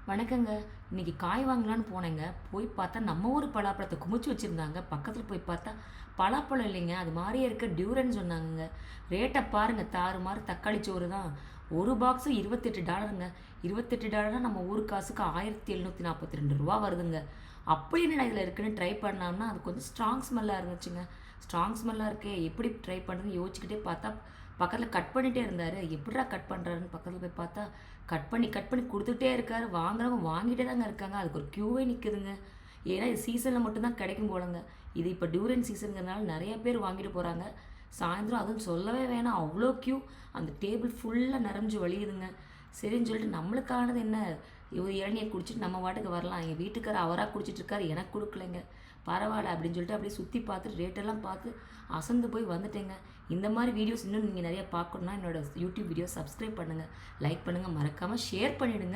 வணக்கங்க. இன்னைக்கு காய் வாங்கலான்னு போனேங்க. போய் பார்த்தா நம்ம ஊர் பலாப்பழத்த குமிச்சு வச்சிருந்தாங்க. பக்கத்துல போய் பார்த்தா பலாப்பழம் இல்லைங்க. அது மாரியே இருக்க டியூரன் சொன்னாங்கங்க. ரேட்ட பாருங்க தாறுமாறு தக்காளி சோறு தான். ஒரு பாக்ஸ் $28ங்க. $28 நம்ம ஊர் காசுக்கு ரூ. 1742 வருதுங்க. அப்படி என்னடா இதில இருக்குன்னு ட்ரை பண்ணலாம்னா, அது கொஞ்சம் ஸ்ட்ராங் ஸ்மெல்லா இருந்துச்சுங்க. ஸ்ட்ராங் ஸ்மெல்லா இருக்கே! எப்படி ட்ரை பண்ணுறதுன்னு யோசிச்சுக்கிட்டே பார்த்தா, பக்கத்தில கட் பண்ணிட்டே இருந்தாரு. எப்புட்றா கட் பண்றாருன்னு பக்கத்தில போய் பார்த்தா, கட் பண்ணி குடுத்துட்டே இருக்காரு. வாங்குறவங்க வாங்கிட்டே தாங்க இருக்காங்க. அதுக்கு ஒரு கியூவே நிக்குதுங்க. ஏன்னா, இது சீசன்ல மட்டும் தான் கிடைக்கும் போலங்க. இது இப்ப டியூரன் சீசன்ங்கிறனால நெறைய பேர் வாங்கிட்டு போறாங்க. சாயந்தரம் அதுவும் சொல்லவே வேணாம். அவ்ளோ கியூ. அந்த டேபிள் ஃபுல்லா நெறஞ்சு வழியுதுங்க. சரின்னு சொல்லிட்டு நம்மளுக்கானது என்ன? ஒரு இளநீய குடிச்சிட்டு நம்ம பாட்டுக்கு வரலாம். எங்க வீட்டுக்காரர் அவரா குடிச்சிட்டு இருக்காரு. எனக்கு குடுக்கலைங்க. பரவால்ல அப்படின்னு சொல்லிட்டு அப்படியே சுத்தி பார்த்துட்டு ரேட்டெல்லாம் பார்த்து அசந்து போய் வந்துட்டேங்க. இந்த மாரி வீடியோஸ் இன்னும் நீங்க நெறைய பார்க்கணும்னா என்னோட யூடியூப் வீடியோ சப்ஸ்கிரைப் பண்ணுங்க. லைக் பண்ணுங்க. மறக்காம ஷேர் பண்ணிடுங்க.